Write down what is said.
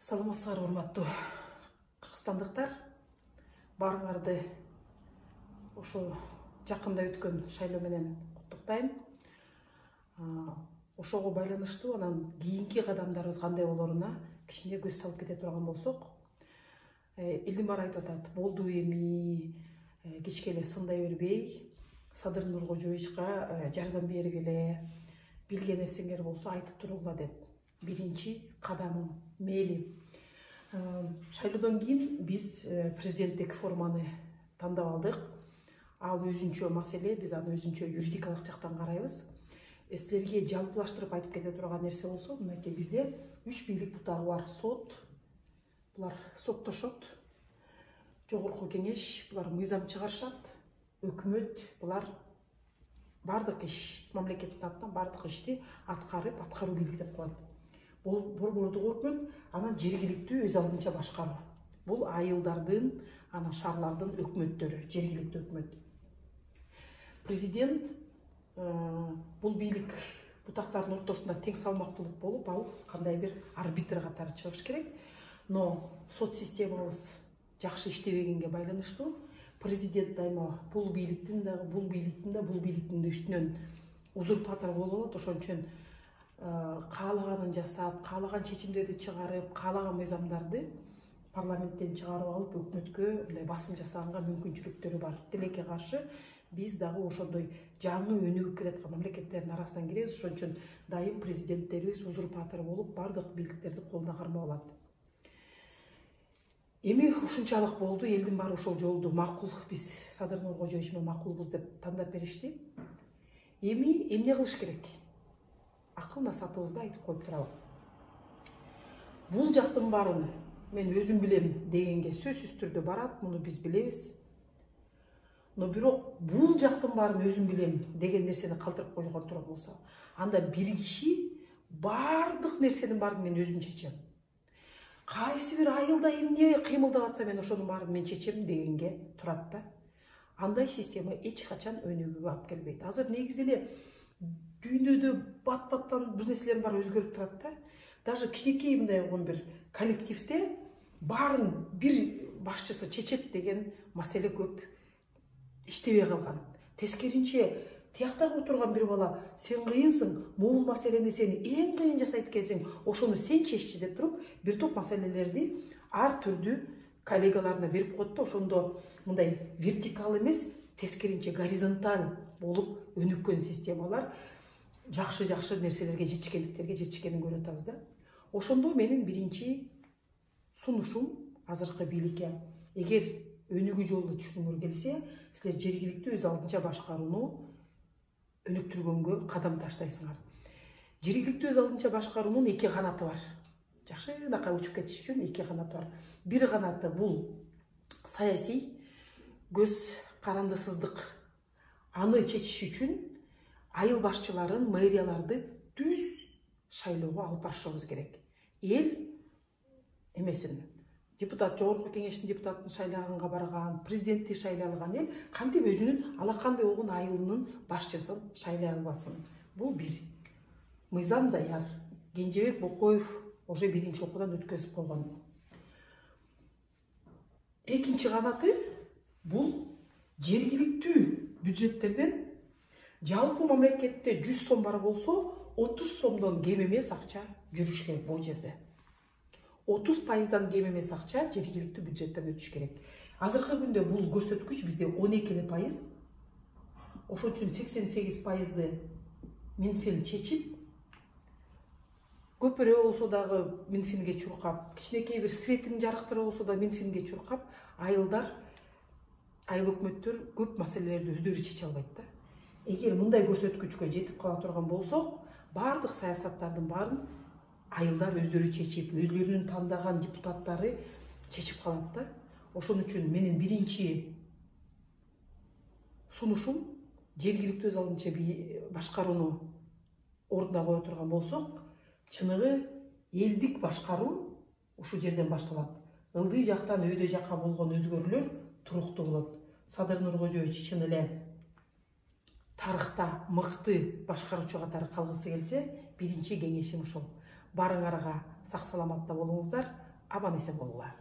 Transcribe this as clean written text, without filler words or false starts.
Саламатсыздар, урматтуу кыргызстандыктар. Баарыңарды ошо жакында өткөн шайлоо менен куттуктайм. Ошого байланыштуу анан кийинки кадамдарыбыз кандай болоруна кичине көз салып кете турган болсок, элдин баары айтып атат, болду эми кечке эле сындай бербей, Садыр Нуркожоевичка жардам бергиле, билген нерсеңер болсо айтып тургула деп. Биринчи кадамым мейли. Шайлоодон кийин биз президенттик форманы тандап алдык. Ал өзүнчө маселе, биз аны өзүнчө юридикалык жактан карайбыз. Силерге жалпылаштырып айтып кете турган нерсе болсо, мынакей бизде 3 бийлик бутагы бар. Сот, булар соттошот, жогорку кеңеш, булар мыйзам чыгарышат, өкмөт, булар бардык иш, мамлекеттин атынан бардык ишти аткарып, аткаруу бийлик деп коет. Бул борбордук өкмөт, анан жергиликтүү өз алдынча башкаруу. Бул айылдардын, анан шаарлардын өкмөттөрү, жергиликтүү өкмөт. Президент бул бийлик бутактардын ортосунда тең салмактуулук болуп, ал кандай бир арбитр катары чыгыш керек. Но сот системабыз жакшы иштебегенге байланыштуу президент дайыма бул бийликтин да үстүнөн узурпатор болуп алат. Ошон үчүн каалаганын жасап, каалаган чечимдерди чыгарып, каалаган мыйзамдарды парламенттен чыгарып алып, өкмөткө мындай басым жасаганга мүмкүнчүлүктөрү бар. Тилекке каршы биз дагы ошондой жаңы өнүгүп келаткан мамлекеттердин арасынан киребиз. Ошон үчүн дайым президенттерибиз узурпатор болуп, бардык бийликтерди колуна кармап алат. Эми ушунчалык болду, элдин баары ошол жолду макул, биз Садыр Нуркожоевич менен макулбуз деп тандап беришти. Эми эмне кылыш керек? Акыл насаатыбызды айтып коюп туралы. Бул жактын баарын мен өзүм билем дегенге сөзсүз түрдө барат, муну биз билебиз. Но бирок бул жактын баарын өзүм билем деген нерсени калтырып койгон турган болсо, анда бир киши бардык нерсенин баарын мен өзүм чечем. Кайсы бир айылда эмне кыймылдап атса мен ошонун баарын мен чечем дегенге турат да. Андай система эч качан өнүгүүгө алып келбейт. Азыр негизи эле дүйнөдө бат-баттан бир нерселердин баары өзгөрүп турат да. Даже кичинекей мындай болгон бир коллективде баарын бир башчысы чечет деген маселе көп иштебей калган. Тескеринче, тияктагы отурган бир бала, сен кыйынсың, могул маселени сен эң кыйын жасайт экенсиң, ошону сен чеччи деп туруп, бир топ маселелерди ар түрдүү коллегаларына берип коет да, ошондо мындай вертикал эмес, тескеринче горизонталь болуп өнүккөн системалар жакшы нерселерге жетишкенин көрүп атабыз да. Ошондо менин биринчи сунушум азыркы бийликке, эгер өнүгүү жолуна түшкүңөр келсе, силер жергиликтүү өз алдынча башкарууну өнүктүргөнгө кадам таштайсыңар. Жергиликтүү өз алдынча башкаруунун эки канаты бар. Жакшынакай учуп кетиш үчүн эки канаты бар. Бир канаты бул саясий, көз карандысыздык. Аны чечиш үчүн айыл башчыларын, мэрияларды түз шайлоого алып барышыбыз керек. Эл эмесин, депутат, жогорку кеңештин депутатын шайлаганга барган, президентти шайлай алган эл кантип өзүнүн алакандай болгон айылынын башчысын шайлай албасын? Бул бир. Мыйзам даяр. Кенжебек Бокоев уже биринчи окуудан өткөзүп койгон. Экинчи канаты бул жергиликтүү бюджеттерден жалпы мамлекетте 100 сом бар болсо, 30 сомдон кем эмес акча жүрүш керек бул жерде. 30% кем эмес акча жергиликтүү бюджеттен өтүш керек. Азыркы күндө бул көрсөткүч бизде 12%. Ошон үчүн 88%ды Минфин чечип, көпүрө болсо дагы Минфинге чуркап, кичинекей бир светин жарыктыруу болсо да Минфинге чуркап, айыл өкмөттөр көп маселелерди өздөрү чече албайт да. Эгер мындай көрсөткүчкө жетип кала турган болсок, бардык саясаттардын баарын айылдар өздөрү чечип, өзлөрүнүн тандаган депутаттары чечип калат да. Ошон үчүн менин биринчи сунушум жергиликтүү өз алдынча башкарууну ордуна кое турган болсок, чыныгы элдик башкаруу ушул жерден башталат. Ылдый жактан өйдө жакка болгон өзгөрүүлөр туруктуу болот. Садыр Нуркожоевич чын эле тарыхта мыкты башкаруучу катары калгысы келсе, биринчи кеңешим ушул. Барыңарга сак саламатта болуңуздар. аман эсен болгула.